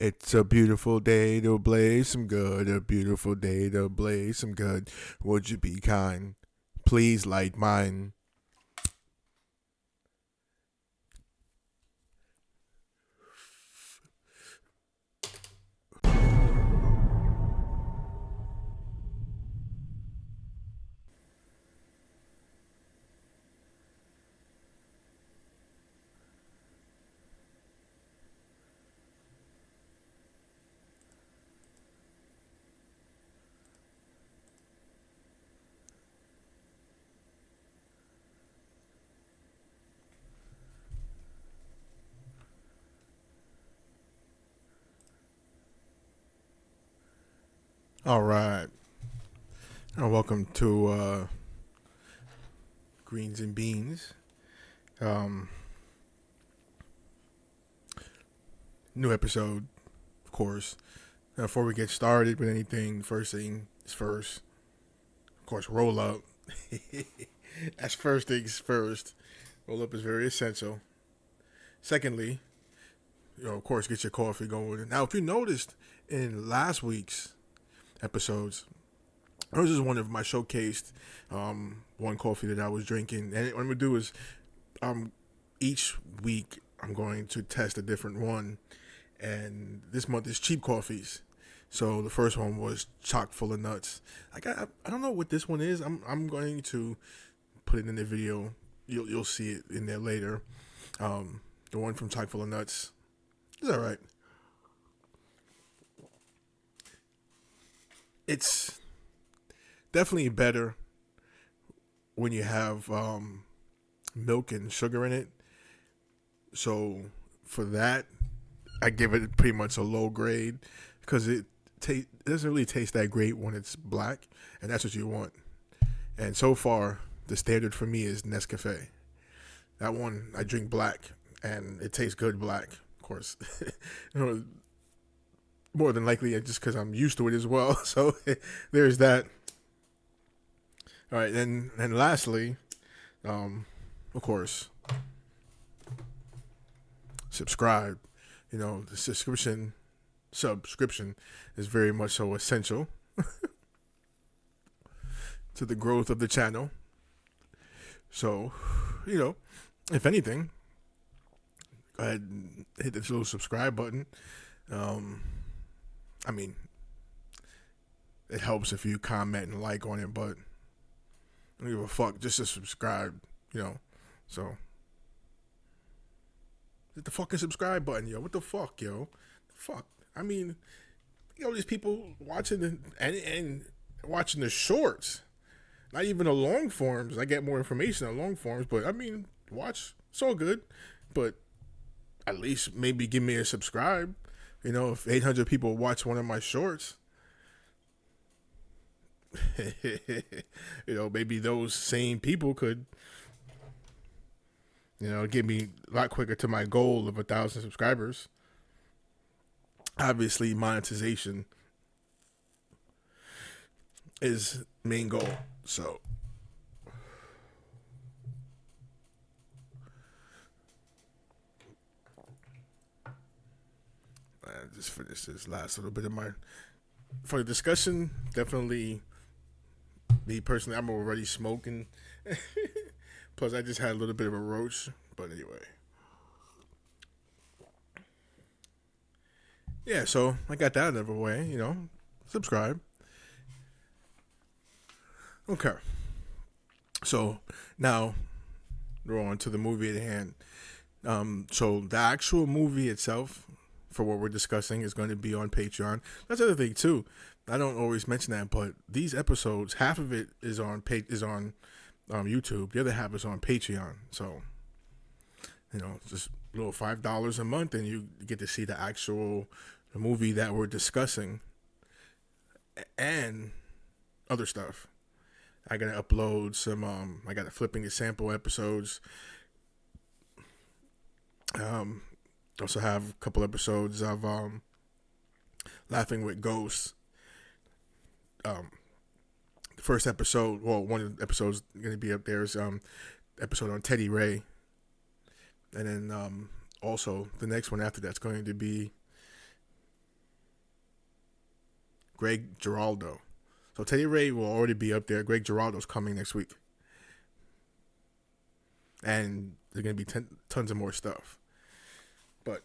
It's a beautiful day to blaze some good. A beautiful day to blaze some good. Would you be kind? Please light mine. All right. And welcome to Greens and Beans. Um, New episode, of course. Now, before we get started with anything, first thing is first. Of course, roll up. That's first things first. Roll up is very essential. Secondly, of course, get your coffee going. Now, if you noticed in last week's episodes, this is one of my showcased one coffee that I was drinking. And what I'm going to do is each week I'm going to test a different one. And this month is cheap coffees. So the first one was chock full of nuts. I don't know what this one is. I'm going to put it in the video. You'll see it in there later. The one from chock full of nuts is all right. It's definitely better when you have milk and sugar in it. So for that, I give it pretty much a low grade because it doesn't really taste that great when it's black, and that's what you want. And so far, the standard for me is Nescafe. That one I drink black, and it tastes good black. Of course, more than likely just because I'm used to it as well. So there's that. All right, and lastly, of course, subscribe. The subscription is very much so essential to the growth of the channel. So, if anything, go ahead and hit this little subscribe button. I mean, it helps if you comment and like on it, but I don't give a fuck. Just to subscribe, So, hit the fucking subscribe button, yo. What the fuck, yo? Fuck. I mean, these people watching and watching the shorts, not even the long forms. I get more information on long forms, but I mean, watch. It's all good, but at least maybe give me a subscribe. If 800 people watch one of my shorts, maybe those same people could, get me a lot quicker to my goal of 1,000 subscribers. Obviously, monetization is main goal. So, I just finished this last little bit of for the discussion. Definitely, me personally, I'm already smoking. Plus, I just had a little bit of a roach. But anyway. Yeah, so I got that out of the way, subscribe. Okay. So now we're on to the movie at hand. So the actual movie itself, for what we're discussing, is going to be on Patreon. That's the other thing too. I don't always mention that, but these episodes, half of it is on YouTube. The other half is on Patreon. So, just a little $5 a month, and you get to see the actual movie that we're discussing and other stuff. I gotta upload some. I gotta flipping the sample episodes. Also have a couple episodes of Laughing with Ghosts. The first episode, one of the episodes gonna be up there is episode on Teddy Ray, and then also the next one after that's going to be Greg Giraldo. So Teddy Ray will already be up there. Greg Giraldo's coming next week. And there's going to be tons of more stuff. But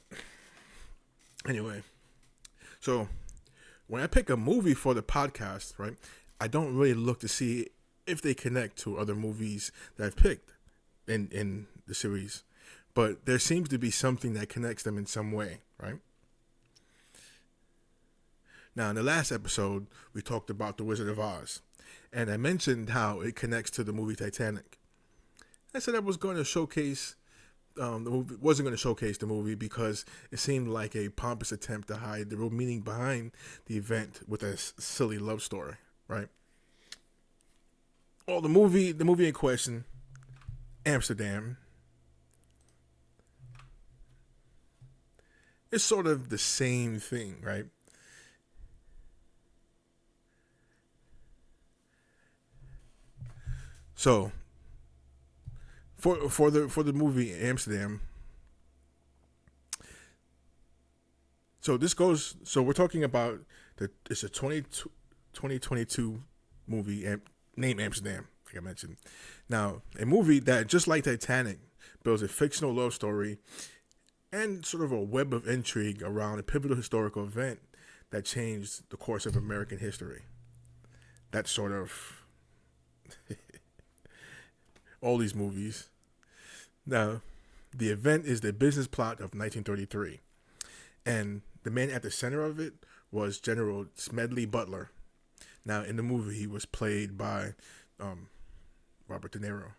anyway, so when I pick a movie for the podcast, right, I don't really look to see if they connect to other movies that I've picked in the series. But there seems to be something that connects them in some way, right? Now, in the last episode, we talked about The Wizard of Oz, and I mentioned how it connects to the movie Titanic. I said I was going to showcase the movie, wasn't going to showcase the movie because it seemed like a pompous attempt to hide the real meaning behind the event with a silly love story, right? Well, the movie in question, Amsterdam, is sort of the same thing, right? So, for the movie Amsterdam, so this goes. So we're talking about it's a 2022 movie named Amsterdam, like I mentioned. Now, a movie that, just like Titanic, builds a fictional love story and sort of a web of intrigue around a pivotal historical event that changed the course of American history. That's sort of all these movies. Now, the event is the business plot of 1933, and the man at the center of it was General Smedley Butler. Now, in the movie, he was played by Robert De Niro.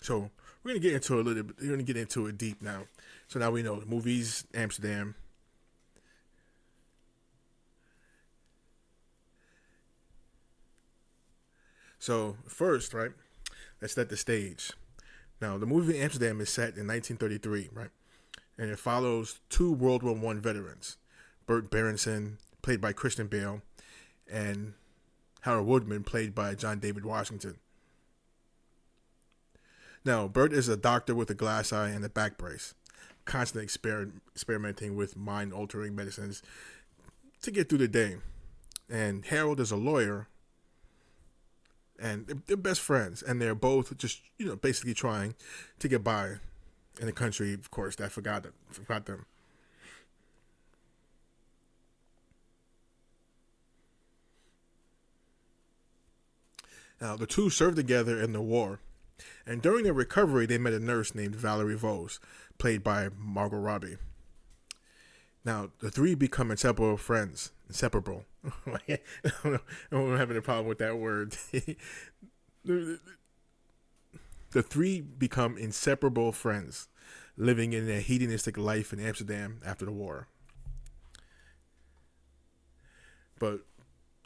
So we're gonna get into a little bit. We're gonna get into it deep now. So now we know the movie's Amsterdam. So first, right, let's set the stage. Now, the movie Amsterdam is set in 1933, right, and it follows two World War I veterans, Burt Berenson, played by Christian Bale, and Harold Woodman, played by John David Washington. Now, Burt is a doctor with a glass eye and a back brace, constantly experimenting with mind-altering medicines to get through the day. And Harold is a lawyer, and they're best friends, and they're both just, basically trying to get by in a country, of course, that forgot them. Now, the two served together in the war, and during their recovery, they met a nurse named Valerie Vose, played by Margot Robbie. Now, the three become inseparable friends. Inseparable. I'm having a problem with that word. The three become inseparable friends, living in a hedonistic life in Amsterdam after the war. But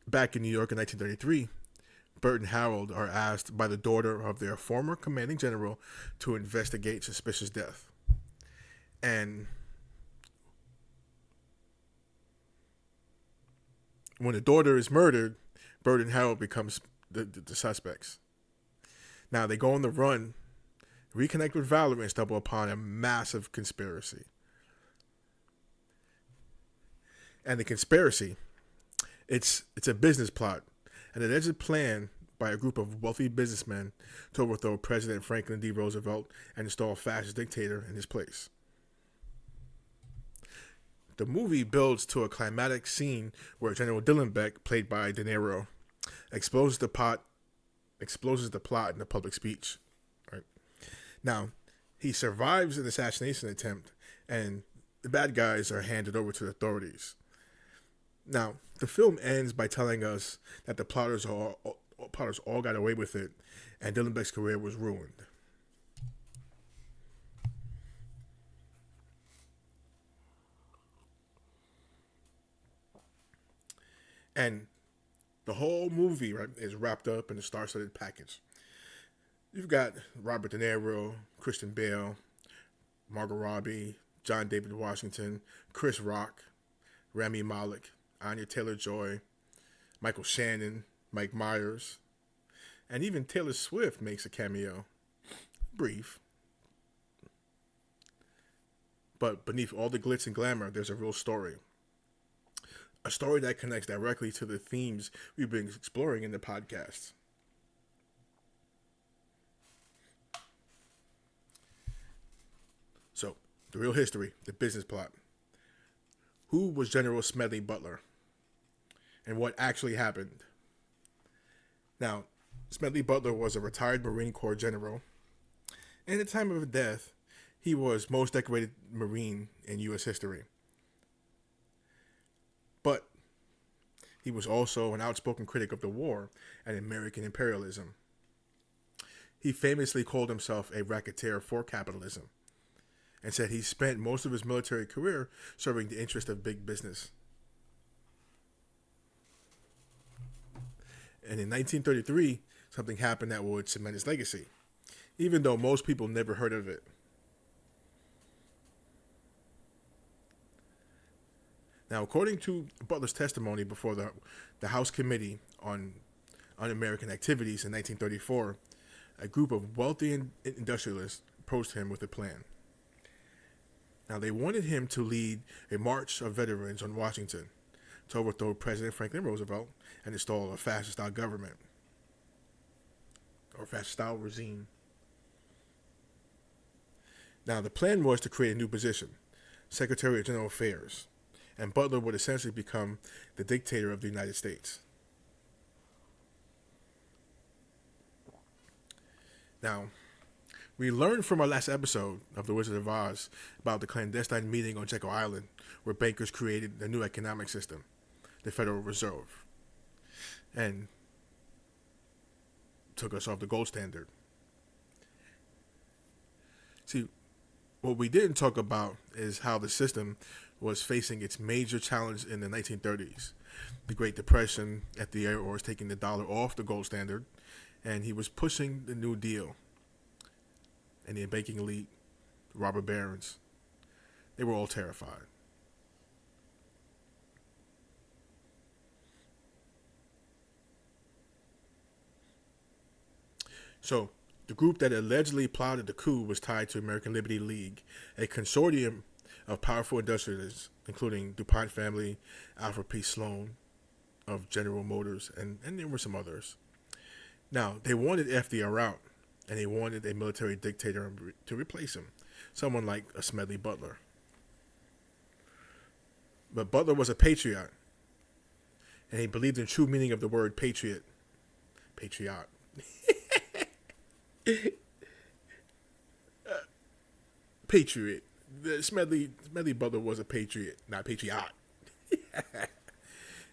back in New York in 1933, Burt and Harold are asked by the daughter of their former commanding general to investigate suspicious death. And when the daughter is murdered, Burt and Harold becomes the suspects. Now they go on the run, reconnect with Valerie, and stumble upon a massive conspiracy. And the conspiracy, it's a business plot, an alleged plan by a group of wealthy businessmen to overthrow President Franklin D. Roosevelt and install a fascist dictator in his place. The movie builds to a climatic scene where General Dillenbeck, played by De Niro, exposes the plot in a public speech. Right now, he survives an assassination attempt, and the bad guys are handed over to the authorities. Now, the film ends by telling us that the plotters all got away with it, and Dillenbeck's career was ruined. And the whole movie, right, is wrapped up in a star-studded package. You've got Robert De Niro, Christian Bale, Margot Robbie, John David Washington, Chris Rock, Rami Malek, Anya Taylor-Joy, Michael Shannon, Mike Myers, and even Taylor Swift makes a cameo. Brief. But beneath all the glitz and glamour, there's a real story. A story that connects directly to the themes we've been exploring in the podcast. So, the real history, the business plot. Who was General Smedley Butler? And what actually happened? Now, Smedley Butler was a retired Marine Corps general. And at the time of his death, he was most decorated Marine in U.S. history. But he was also an outspoken critic of the war and American imperialism. He famously called himself a racketeer for capitalism and said he spent most of his military career serving the interest of big business. And in 1933, something happened that would cement his legacy, even though most people never heard of it. Now, according to Butler's testimony before the House Committee on Un-American Activities in 1934, a group of wealthy industrialists approached him with a plan. Now, they wanted him to lead a march of veterans on Washington to overthrow President Franklin Roosevelt and install a fascist-style government or fascist-style regime. Now, the plan was to create a new position, Secretary of General Affairs, and Butler would essentially become the dictator of the United States. Now, we learned from our last episode of The Wizard of Oz about the clandestine meeting on Jekyll Island where bankers created a new economic system, the Federal Reserve, and took us off the gold standard. See, what we didn't talk about is how the system was facing its major challenge in the 1930s. The Great Depression, FDR was taking the dollar off the gold standard, and he was pushing the New Deal. And the banking elite, robber barons, they were all terrified. So, the group that allegedly plotted the coup was tied to American Liberty League, a consortium of powerful industrialists, including DuPont family, Alfred P. Sloan of General Motors, and there were some others. Now, they wanted FDR out, and they wanted a military dictator to replace him, someone like a Smedley Butler. But Butler was a patriot, and he believed in the true meaning of the word patriot. Patriot. Patriot. Smedley Butler was a patriot, not patriot.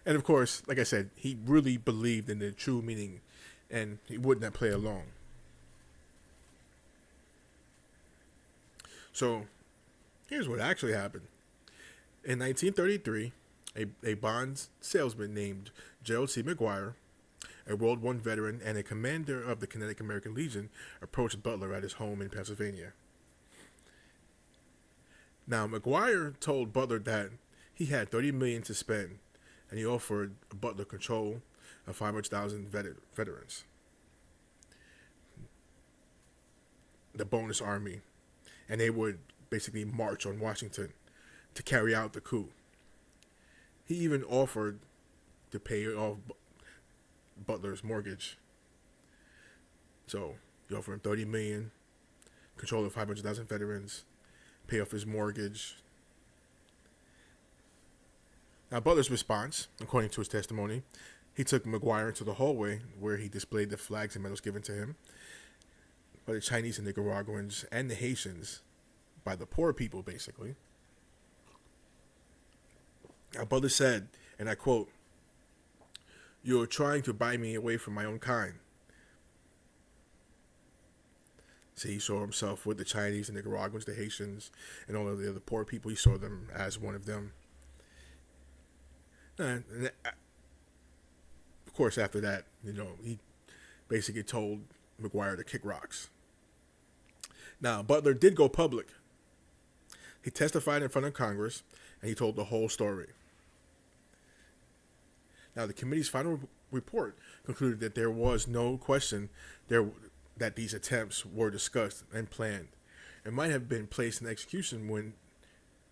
And of course, like I said, he really believed in the true meaning, and he would not play along. So, here's what actually happened. In 1933, a bond salesman named Gerald C. McGuire, a World War I veteran and a commander of the Kinetic American Legion, approached Butler at his home in Pennsylvania. Now, McGuire told Butler that he had $30 million to spend, and he offered Butler control of 500,000 veterans, the bonus army, and they would basically march on Washington to carry out the coup. He even offered to pay off Butler's mortgage. So he offered him $30 million, control of 500,000 veterans, pay off his mortgage. Now, Butler's response, according to his testimony, he took McGuire into the hallway where he displayed the flags and medals given to him by the Chinese and Nicaraguans and the Haitians, by the poor people, basically. Now, Butler said, and I quote, "You are trying to buy me away from my own kind." See, he saw himself with the Chinese, the Nicaraguans, the Haitians, and all of the other poor people. He saw them as one of them. And of course, after that, he basically told McGuire to kick rocks. Now, Butler did go public. He testified in front of Congress, and he told the whole story. Now, the committee's final report concluded that there was no question that these attempts were discussed and planned and might have been placed in execution when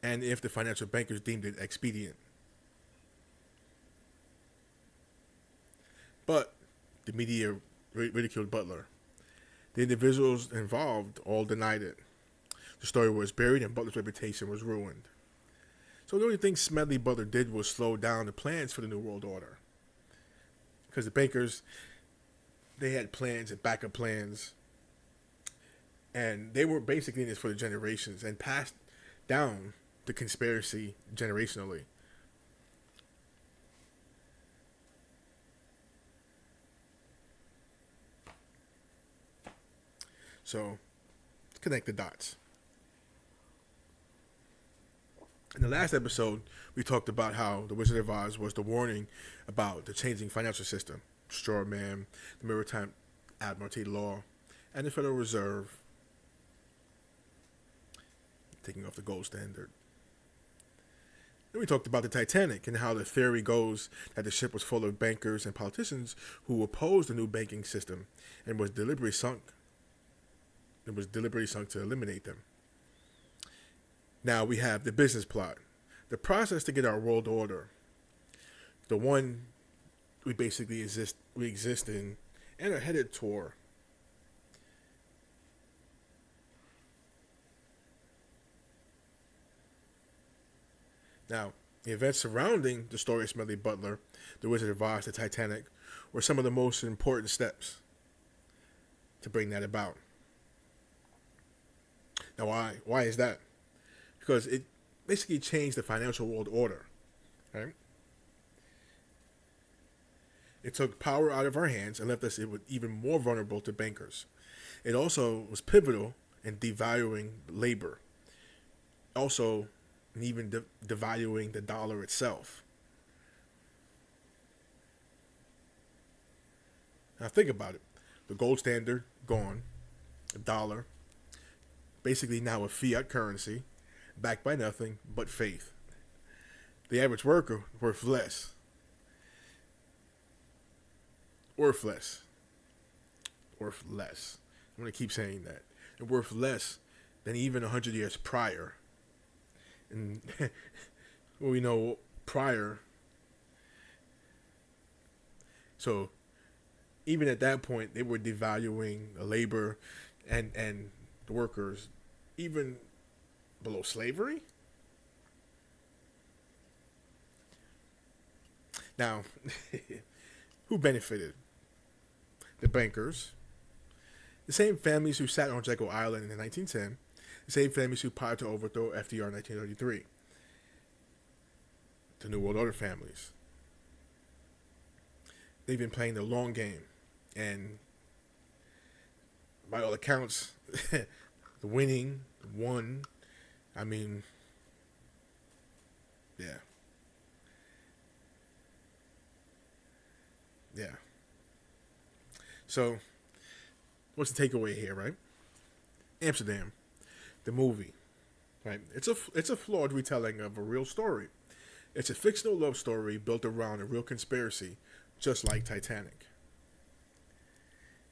and if the financial bankers deemed it expedient. But the media ridiculed Butler. The individuals involved all denied it. The story was buried and Butler's reputation was ruined. So the only thing Smedley Butler did was slow down the plans for the New World Order. Because the bankers, they had plans and backup plans. And they were basically in this for the generations and passed down the conspiracy generationally. So, connect the dots. In the last episode, we talked about how the Wizard of Oz was the warning about the changing financial system, straw man, the Maritime Admiralty Law, and the Federal Reserve taking off the gold standard. Then we talked about the Titanic and how the theory goes that the ship was full of bankers and politicians who opposed the new banking system and was deliberately sunk. It was deliberately sunk to eliminate them. Now we have the business plot, the process to get our world order, the one we basically exist in and are headed toward. Now, the events surrounding the story of Smedley Butler, the Wizard of Oz, the Titanic, were some of the most important steps to bring that about. Now, why? Why is that? Because it basically changed the financial world order, right? It took power out of our hands and left us even more vulnerable to bankers. It also was pivotal in devaluing labor. Also, and even devaluing the dollar itself. Now think about it. The gold standard, gone. The dollar, basically now a fiat currency, backed by nothing but faith. The average worker worth less. Worth less. Worth less. I'm going to keep saying that. And worth less than even 100 years prior. And well, we know prior. So even at that point, they were devaluing the labor and the workers, even below slavery. Now, who benefited? The bankers, the same families who sat on Jekyll Island in 1910, the same families who plotted to overthrow FDR in 1933. The New World Order families. They've been playing the long game. And by all accounts, the won. I mean, yeah. Yeah. So, what's the takeaway here, right? Amsterdam, the movie, right? It's a flawed retelling of a real story. It's a fictional love story built around a real conspiracy, just like Titanic.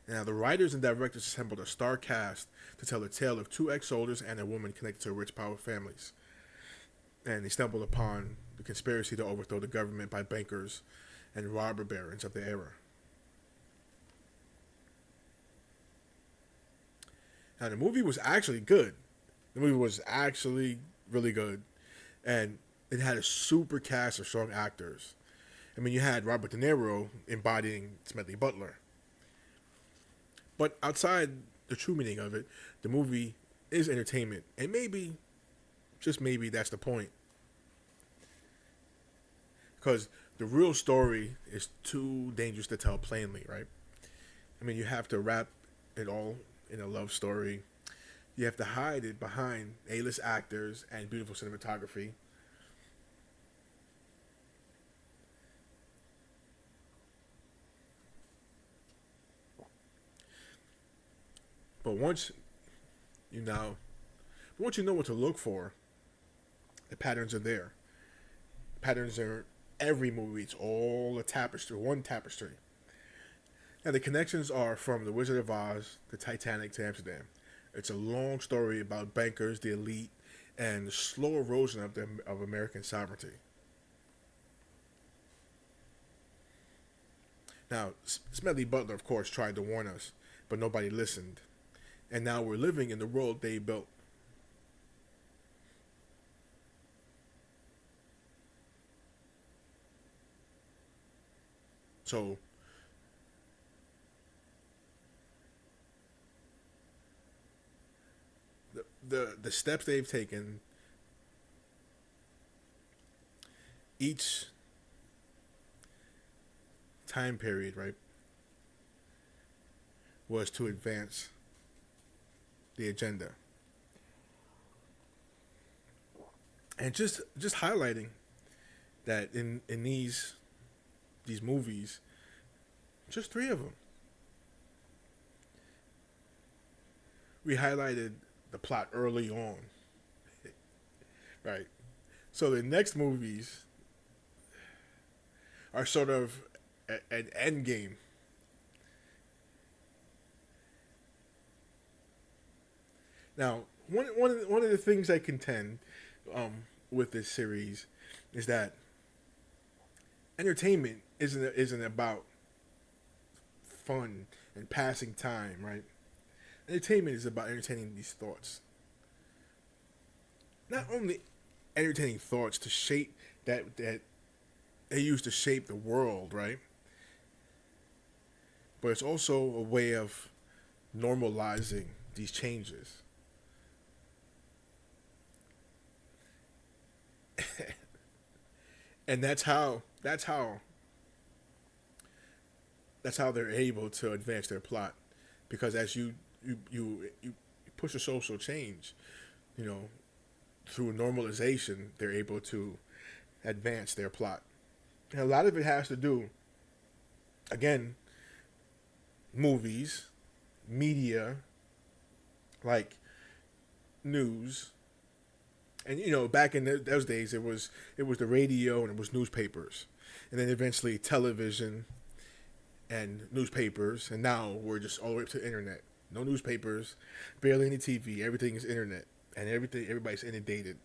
Now, the writers and directors assembled a star cast to tell the tale of two ex-soldiers and a woman connected to rich, powerful families. And they stumbled upon the conspiracy to overthrow the government by bankers and robber barons of the era. Now, the movie was actually good. The movie was actually really good. And it had a super cast of strong actors. I mean, you had Robert De Niro embodying Smedley Butler. But outside the true meaning of it, the movie is entertainment. And maybe, just maybe, that's the point. Because the real story is too dangerous to tell plainly, right? I mean, you have to wrap it all in a love story. You have to hide it behind A-list actors and beautiful cinematography. But once you know what to look for, the patterns are there. Patterns are every movie. It's all a tapestry, one tapestry. And the connections are from The Wizard of Oz, the Titanic to Amsterdam. It's a long story about bankers, the elite, and the slow erosion of American sovereignty. Now, Smedley Butler, of course, tried to warn us, but nobody listened. And now we're living in the world they built. So, the steps they've taken, each time period, right, was to advance the agenda. And just highlighting that in these movies, just three of them, we highlighted the plot early on, right? So the next movies are sort of an end game. Now, one of the things I contend with this series is that entertainment isn't about fun and passing time, right? Entertainment is about entertaining these thoughts. Not only entertaining thoughts to shape that they use to shape the world, right? But it's also a way of normalizing these changes. And that's how they're able to advance their plot, because as you push a social change, you know, through normalization, they're able to advance their plot. And a lot of it has to do, again, movies, media, like news, and back in those days, it was the radio and it was newspapers, and then eventually television and newspapers, and now we're just all the way up to the internet. No newspapers, barely any TV. Everything is internet, and everybody's inundated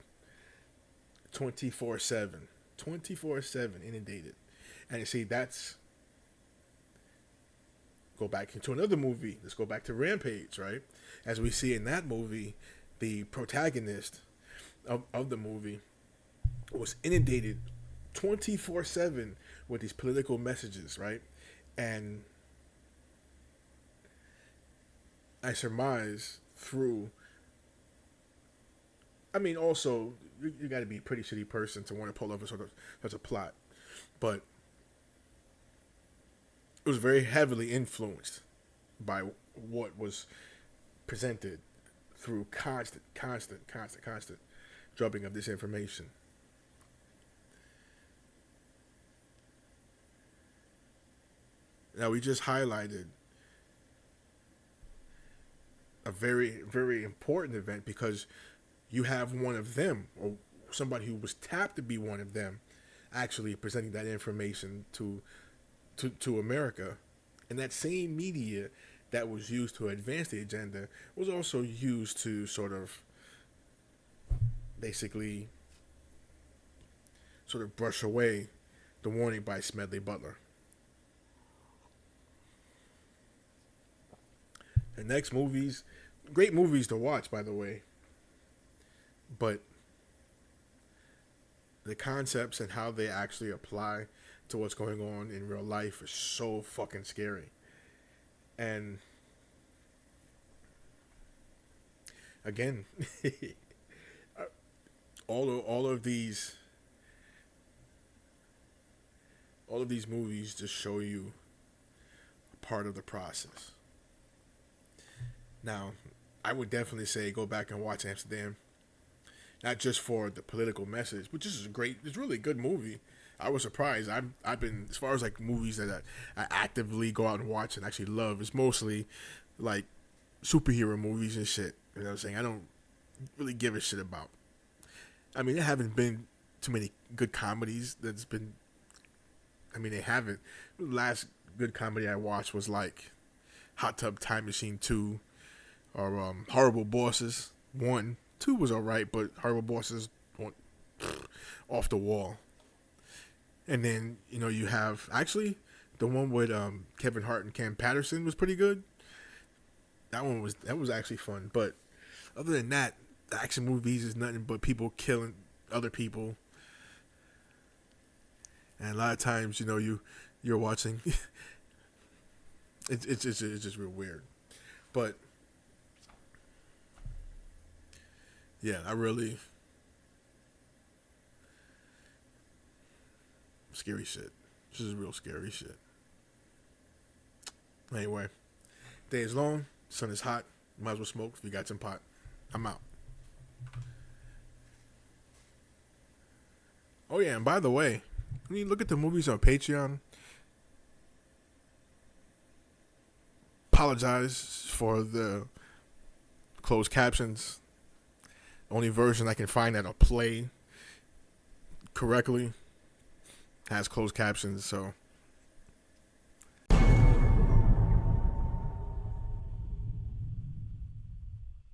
24/7, 24/7 inundated. And you see, that's go back into another movie. Let's go back to Rampage, right? As we see in that movie, the protagonist of the movie was inundated 24/7 with these political messages, right? And I surmise through, I mean, also, you got to be a pretty shitty person to want to pull off a sort of such a plot. But it was very heavily influenced by what was presented through constant drubbing of this information. Now, we just highlighted a very, very important event because you have one of them, or somebody who was tapped to be one of them, actually presenting that information to America. And that same media that was used to advance the agenda was also used to sort of basically sort of brush away the warning by Smedley Butler. The next movies, great movies to watch, by the way, but the concepts and how they actually apply to what's going on in real life is so fucking scary. And again, all of these movies just show you a part of the process. Now, I would definitely say go back and watch Amsterdam, not just for the political message, but just it's really a good movie. I was surprised. I've been, as far as like movies that I actively go out and watch and actually love, it's mostly like superhero movies and shit. You know what I'm saying? I don't really give a shit about. I mean, there haven't been too many good comedies that's been. I mean, they haven't. The last good comedy I watched was like Hot Tub Time Machine 2 or Horrible Bosses 1, 2 was alright, but Horrible Bosses went off the wall. And then you have actually the one with Kevin Hart and Cam Patterson was pretty good. That was actually fun. But other than that, the action movies is nothing but people killing other people. And a lot of times, you're watching. it's just real weird. But yeah, I really scary shit. This is real scary shit. Anyway, day is long, sun is hot. Might as well smoke if you got some pot. I'm out. Oh yeah, and by the way, when you look at the movies on Patreon, apologize for the closed captions. Only version I can find that'll play correctly has closed captions, so